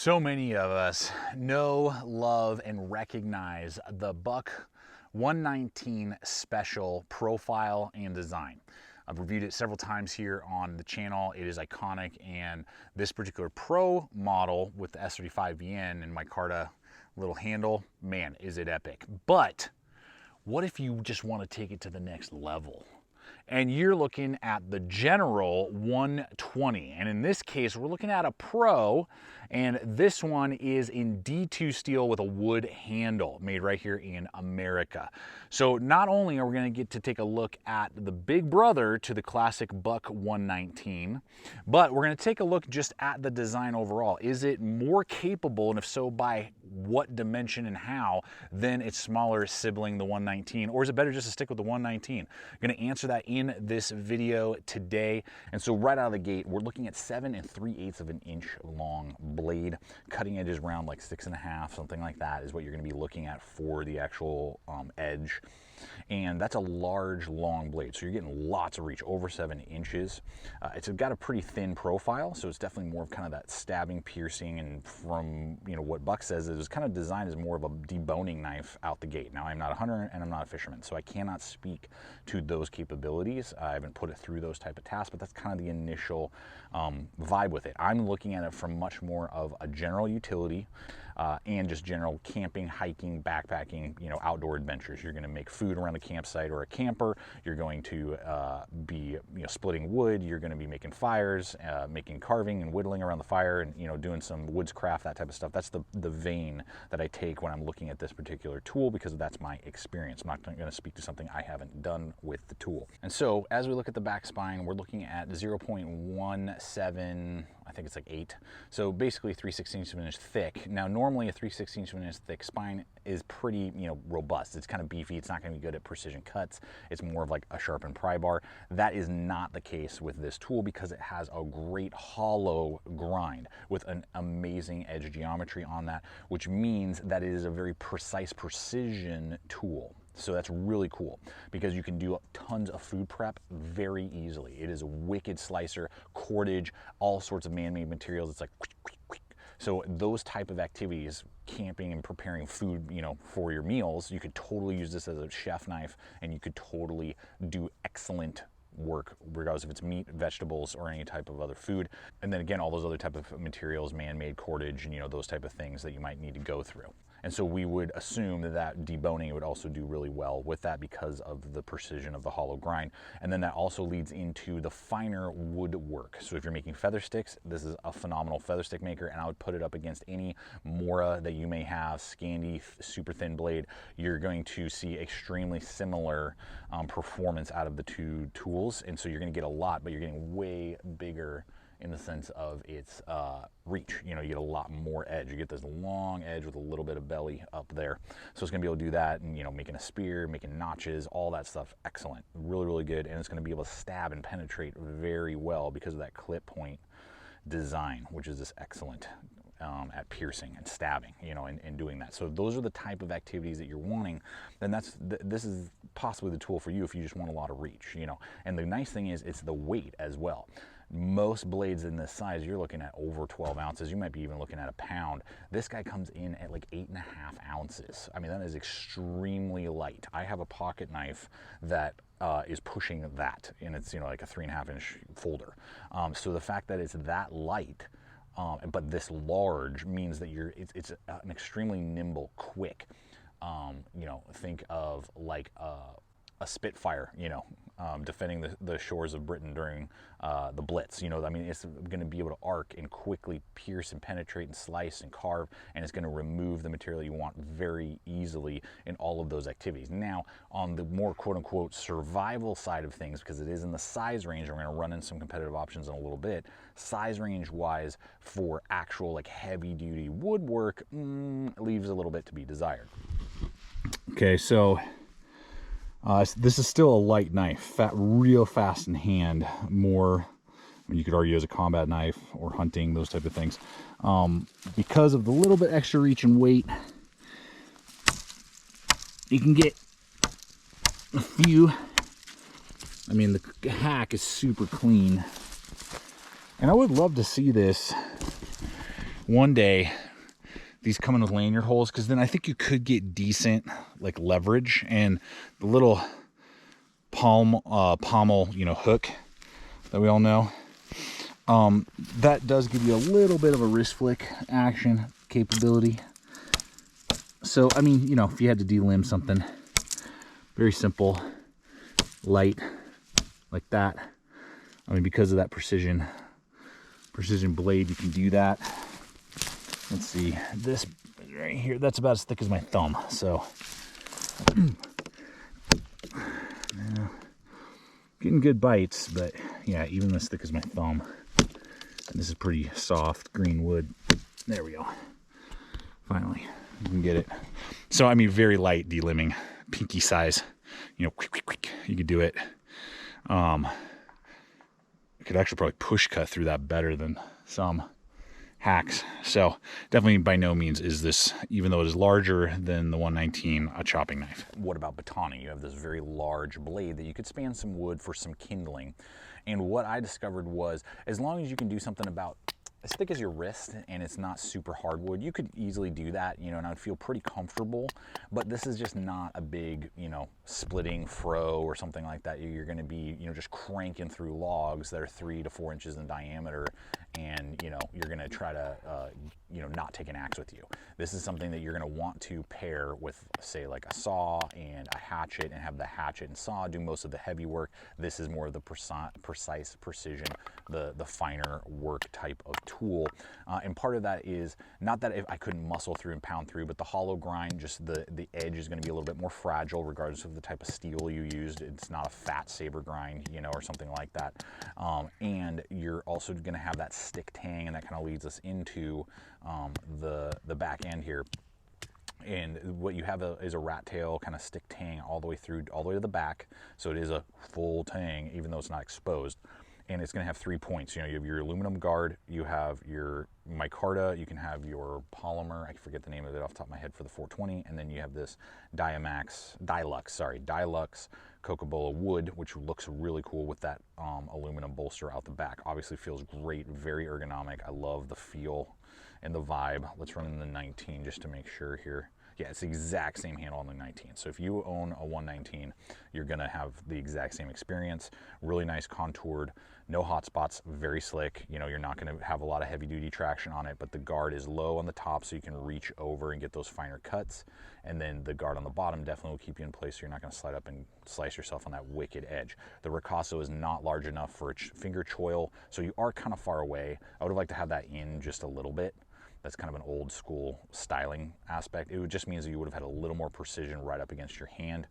So many of us know, love, and recognize the Buck 119 Special profile and design. I've reviewed it several times here on the channel. It is iconic, and this particular Pro model with the S35VN and micarta little handle, man, is it epic. But what if you just want to take it to the next level? And you're looking at the General 120. And in this case, we're looking at a Pro, and this one is in D2 steel with a wood handle made right here in America. So not only are we going to get to take a look at the big brother to the classic Buck 119, but we're going to take a look just at the design overall. Is it more capable, and if so, by what dimension and how, than its smaller sibling, the 119? Or is it better just to stick with the 119? I'm going to answer that in this video today. And so right out of the gate, we're looking at 7 3/8 of an inch long blade. Cutting edge is around like 6.5, something like that is what you're going to be looking at for the actual edge. And that's a large, long blade. So you're getting lots of reach, over 7 inches. It's got a pretty thin profile, so it's definitely more of kind of that stabbing, piercing, and from, you know, what Buck says, it was kind of designed as more of a deboning knife out the gate. Now, I'm not a hunter and I'm not a fisherman, so I cannot speak to those capabilities. I haven't put it through those type of tasks, but that's kind of the initial vibe with it. I'm looking at it from much more of a general utility and just general camping, hiking, backpacking, you know, outdoor adventures. You're going to make food around the campsite or a camper. You're going to be, you know, splitting wood. You're going to be making fires, making carving and whittling around the fire, and, you know, doing some woodscraft, that type of stuff. That's the vein that I take when I'm looking at this particular tool, because that's my experience. I'm not going to speak to something I haven't done with the tool. And so as we look at the back spine, we're looking at 0.17, I think it's like 8. So basically 3/16 of an inch thick. Now, normally a 3/16 of an inch thick spine is pretty, you know, robust. It's kind of beefy. It's not going to be good at precision cuts. It's more of like a sharpened pry bar. That is not the case with this tool, because it has a great hollow grind with an amazing edge geometry on that, which means that it is a very precise precision tool. So that's really cool, because you can do tons of food prep very easily. It is a wicked slicer, cordage, all sorts of man-made materials. It's like quick, quick, quick. So those type of activities, camping and preparing food, you know, for your meals, you could totally use this as a chef knife, and you could totally do excellent work, regardless if it's meat, vegetables, or any type of other food. And then again, all those other type of materials, man-made cordage, and, you know, those type of things that you might need to go through. And so we would assume that deboning would also do really well with that, because of the precision of the hollow grind. And then that also leads into the finer woodwork. So if you're making feather sticks, this is a phenomenal feather stick maker, and I would put it up against any Mora that you may have, Scandi, super thin blade. You're going to see extremely similar performance out of the two tools. And so you're going to get a lot, but you're getting way bigger in the sense of its reach. You know, you get a lot more edge. You get this long edge with a little bit of belly up there. So it's gonna be able to do that, and, you know, making a spear, making notches, all that stuff, excellent. Really, really good. And it's gonna be able to stab and penetrate very well because of that clip point design, which is just excellent at piercing and stabbing, you know, and doing that. So those are the type of activities that you're wanting. Then this is possibly the tool for you if you just want a lot of reach, you know. And the nice thing is, it's the weight as well. Most blades in this size, you're looking at over 12 ounces. You might be even looking at a pound. This guy comes in at like 8.5 ounces. I mean, that is extremely light. I have a pocket knife that is pushing that, and it's, you know, like a 3.5 inch folder. So the fact that it's that light, but this large, means that it's an extremely nimble, quick, you know, think of like a Spitfire, you know, defending the shores of Britain during the Blitz. You know, I mean, it's going to be able to arc and quickly pierce and penetrate and slice and carve, and it's going to remove the material you want very easily in all of those activities. Now, on the more quote-unquote survival side of things, because it is in the size range, and we're going to run in some competitive options in a little bit, size range-wise, for actual like heavy-duty woodwork, leaves a little bit to be desired. Okay, so this is still a light knife, real fast in hand, more, I mean, you could argue as a combat knife or hunting, those type of things. Because of the little bit extra reach and weight, you can get a few, I mean, the hack is super clean. And I would love to see this one day these come in with lanyard holes, because then I think you could get decent like leverage, and the little pommel, you know, hook that we all know, that does give you a little bit of a wrist flick action capability. So I mean, you know, if you had to delimb something very simple, light like that, I mean, because of that precision blade, you can do that. Let's see, this right here, that's about as thick as my thumb. So yeah, getting good bites, but yeah, even as thick as my thumb. And this is pretty soft green wood. There we go. Finally, you can get it. So I mean, very light delimbing, pinky size. You know, quick, quick, quick. You could do it. You could actually probably push cut through that better than some hacks. So definitely by no means is this, even though it is larger than the 119, a chopping knife. What about batoning? You have this very large blade that you could span some wood for some kindling. And what I discovered was, as long as you can do something about as thick as your wrist and it's not super hardwood, you could easily do that, you know, and I would feel pretty comfortable. But this is just not a big, you know, splitting fro or something like that. You're going to be, you know, just cranking through logs that are 3 to 4 inches in diameter, and, you know, you're going to try to, you know, not take an axe with you. This is something that you're going to want to pair with, say, like a saw and a hatchet, and have the hatchet and saw do most of the heavy work. This is more of the precise precision, the finer work type of tool. And part of that is not that if I couldn't muscle through and pound through, but the hollow grind, just the edge is going to be a little bit more fragile regardless of the type of steel you used. It's not a fat saber grind, you know, or something like that. And you're also going to have that stick tang, and that kind of leads us into the back end here. And what you have is a rat tail kind of stick tang all the way through, all the way to the back. So it is a full tang, even though it's not exposed. And it's going to have 3 points. You know, you have your aluminum guard, you have your micarta, you can have your polymer, I forget the name of it off the top of my head for the 420, and then you have this Dilux Coca-Cola wood, which looks really cool with that aluminum bolster out the back. Obviously feels great, very ergonomic. I love the feel and the vibe. Let's run in the 19 just to make sure here. Yeah, it's the exact same handle on the 19. So if you own a 119, you're gonna have the exact same experience. Really nice contoured, no hot spots, very slick. You know, you're not gonna have a lot of heavy duty traction on it, but the guard is low on the top so you can reach over and get those finer cuts. And then the guard on the bottom definitely will keep you in place so you're not gonna slide up and slice yourself on that wicked edge. The ricasso is not large enough for a finger choil, so you are kind of far away. I would have liked to have that in just a little bit. That's kind of an old school styling aspect. It just means that you would have had a little more precision right up against your hand.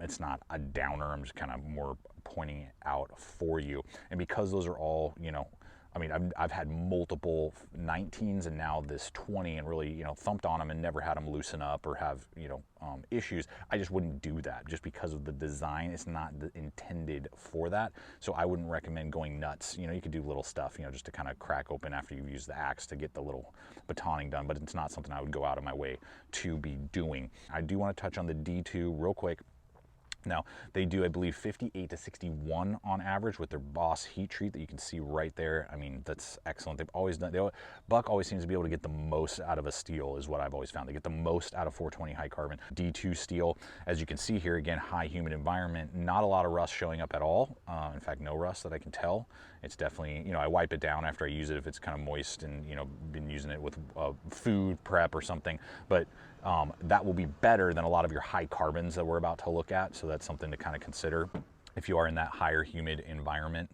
It's not a downer, I'm just kind of more pointing it out for you. And because those are all, you know, I mean, I've had multiple 19s and now this 20, and really, you know, thumped on them and never had them loosen up or have, you know, issues. I just wouldn't do that just because of the design. It's not intended for that. So I wouldn't recommend going nuts. You know, you could do little stuff, you know, just to kind of crack open after you've used the axe to get the little batoning done, but it's not something I would go out of my way to be doing. I do want to touch on the D2 real quick. Now, they do, I believe, 58 to 61 on average with their Boss heat treat that you can see right there. I mean, that's excellent. They've always done, Buck always seems to be able to get the most out of a steel is what I've always found. They get the most out of 420 high carbon. D2 steel, as you can see here, again, high humid environment, not a lot of rust showing up at all. In fact, no rust that I can tell. It's definitely, you know, I wipe it down after I use it if it's kind of moist and, you know, been using it with food prep or something. But that will be better than a lot of your high carbons that we're about to look at. So that's something to kind of consider if you are in that higher humid environment.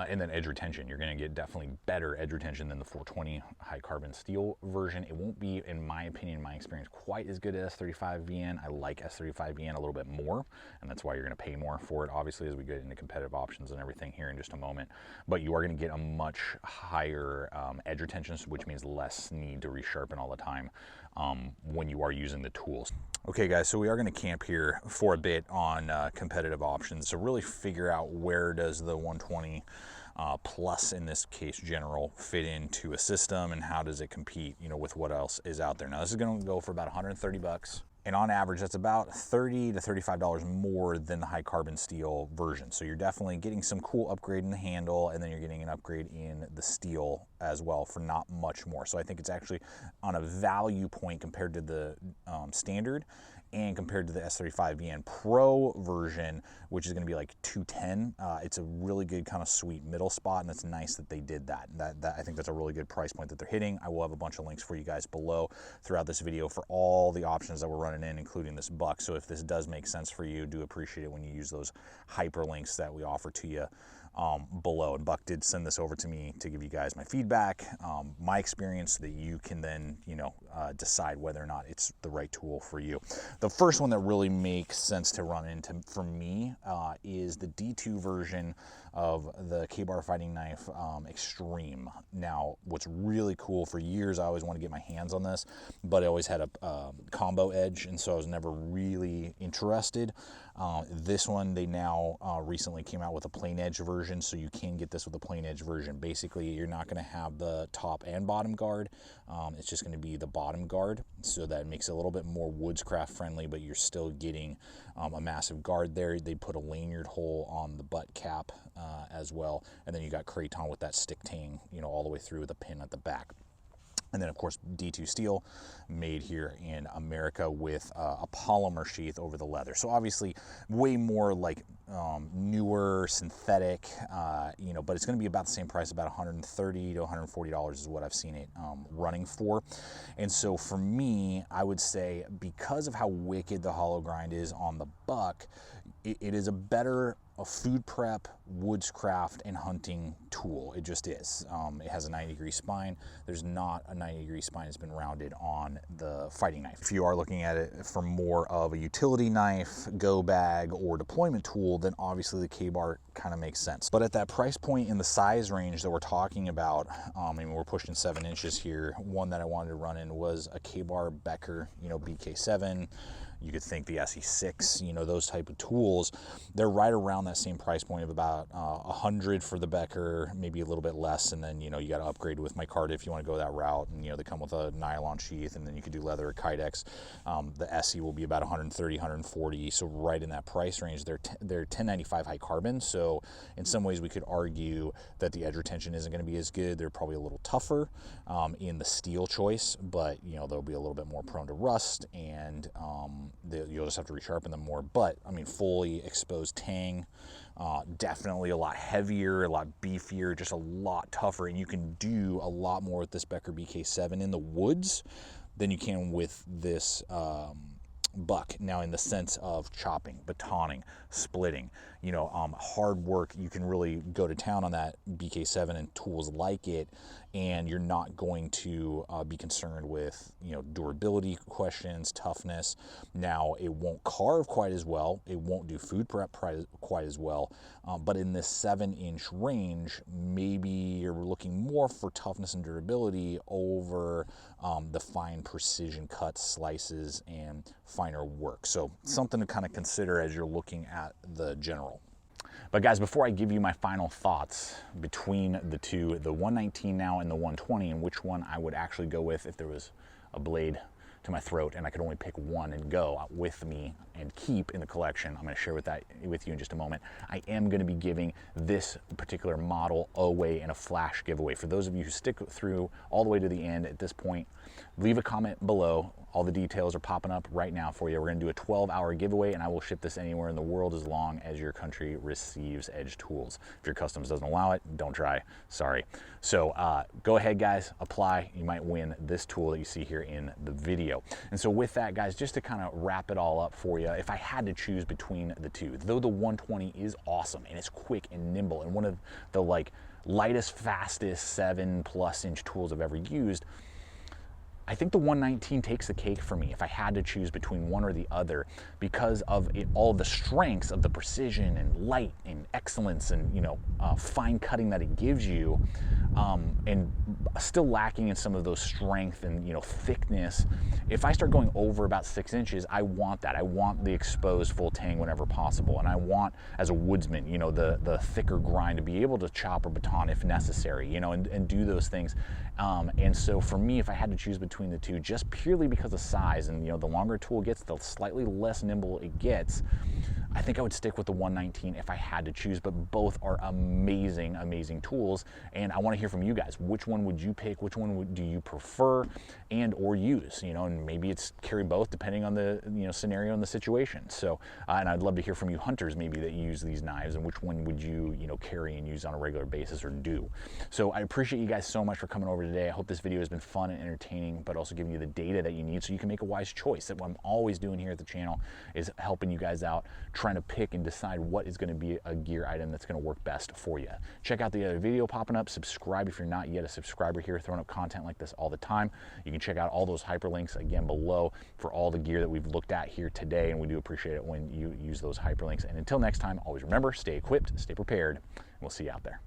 And then edge retention, you're going to get definitely better edge retention than the 420 high carbon steel version. It won't be, in my opinion, my experience, quite as good as S35VN. I like S35VN a little bit more, and that's why you're going to pay more for it, obviously, as we get into competitive options and everything here in just a moment. But you are going to get a much higher edge retention, which means less need to resharpen all the time when you are using the tools. Okay guys, so we are going to camp here for a bit on competitive options. So really figure out where does the 120 plus, in this case general, fit into a system, and how does it compete, you know, with what else is out there. Now this is going to go for about 130 bucks. And on average, that's about $30 to $35 more than the high carbon steel version. So you're definitely getting some cool upgrade in the handle, and then you're getting an upgrade in the steel as well for not much more. So I think it's actually on a value point compared to the standard and compared to the S35VN Pro version, which is going to be like $210. It's a really good kind of sweet middle spot, and it's nice that they did that. I think that's a really good price point that they're hitting. I will have a bunch of links for you guys below throughout this video for all the options that we're running in, including this buck. So if this does make sense for you, do appreciate it when you use those hyperlinks that we offer to you below. And Buck did send this over to me to give you guys my feedback, my experience, so that you can then, you know, decide whether or not it's the right tool for you. The first one that really makes sense to run into for me is the D2 version of the K-Bar Fighting Knife Extreme. Now, what's really cool, for years I always wanted to get my hands on this, but I always had a combo edge, and so I was never really interested. This one, they now recently came out with a plain edge version, so you can get this with a plain edge version. Basically, you're not going to have the top and bottom guard. It's just going to be the bottom guard, so that makes it a little bit more woodscraft friendly, but you're still getting a massive guard there. They put a lanyard hole on the butt cap as well, and then you got Kraton with that stick tang, you know, all the way through with a pin at the back. And then, of course, D2 steel, made here in America with a polymer sheath over the leather. So obviously way more like newer synthetic, you know, but it's going to be about the same price, about $130 to $140 is what I've seen it running for. And so for me, I would say, because of how wicked the hollow grind is on the buck, it is a better food prep, woodscraft, and hunting tool. It just is. It has a 90-degree spine. There's not a 90-degree spine that's been rounded on the fighting knife. If you are looking at it for more of a utility knife, go bag, or deployment tool, then obviously the K-Bar kind of makes sense. But at that price point in the size range that we're talking about, I mean, we're pushing 7 inches here. One that I wanted to run in was a K-Bar Becker, you know, BK7. You could think the SE6, you know, those type of tools. They're right around that same price point of about $100 for the Becker, maybe a little bit less, and then, you know, you got to upgrade with micarta if you want to go that route, and, you know, they come with a nylon sheath, and then you could do leather or Kydex. The SE will be about $130, $140, so right in that price range. They're 1095 high carbon, so in some ways we could argue that the edge retention isn't going to be as good. They're probably a little tougher in the steel choice, but, you know, they'll be a little bit more prone to rust, and you'll just have to resharpen them more. But I mean, fully exposed tang, definitely a lot heavier, a lot beefier, just a lot tougher, and you can do a lot more with this Becker BK7 in the woods than you can with this buck. Now, in the sense of chopping, batoning, splitting, you know, hard work, you can really go to town on that BK7 and tools like it, and you're not going to be concerned with, you know, durability questions, toughness. Now, it won't carve quite as well, it won't do food prep quite as well, but in this 7-inch range, maybe you're looking more for toughness and durability over the fine precision cuts, slices, and finer work. So something to kind of consider as you're looking at the general. But guys, before I give you my final thoughts between the two, the 119 now and the 120, and which one I would actually go with if there was a blade to my throat and I could only pick one and go with me and keep in the collection, I'm going to share that with you in just a moment. I am going to be giving this particular model away in a flash giveaway. For those of you who stick through all the way to the end at this point, leave a comment below. All the details are popping up right now for you. We're going to do a 12-hour giveaway, and I will ship this anywhere in the world as long as your country receives edge tools. If your customs doesn't allow it, don't try. Sorry. So go ahead, guys, apply. You might win this tool that you see here in the video. And so with that, guys, just to kind of wrap it all up for you, if I had to choose between the two, though the 120 is awesome and it's quick and nimble and one of the like lightest, fastest 7+ inch tools I've ever used, I think the 119 takes the cake for me if I had to choose between one or the other, because of all the strengths of the precision and light and excellence and, you know, fine cutting that it gives you, and still lacking in some of those strength and, you know, thickness. If I start going over about 6 inches, I want that. I want the exposed full tang whenever possible, and I want, as a woodsman, you know, the thicker grind to be able to chop or baton if necessary, you know, and do those things. And so for me, if I had to choose between the two, just purely because of size, and the longer a tool gets, the slightly less nimble it gets, I think I would stick with the 119 if I had to choose, but both are amazing, amazing tools. And I want to hear from you guys. Which one would you pick? Which one do you prefer and or use? And maybe it's carry both depending on the scenario and the situation. So, and I'd love to hear from you hunters maybe that use these knives, and which one would you, carry and use on a regular basis or do. So I appreciate you guys so much for coming over today. I hope this video has been fun and entertaining, but also giving you the data that you need so you can make a wise choice. That what I'm always doing here at the channel is helping you guys out, trying to pick and decide what is going to be a gear item that's going to work best for you. Check out the other video popping up. Subscribe if you're not yet a subscriber here, throwing up content like this all the time. You can check out all those hyperlinks again below for all the gear that we've looked at here today, and we do appreciate it when you use those hyperlinks. And until next time, always remember, stay equipped, stay prepared, and we'll see you out there.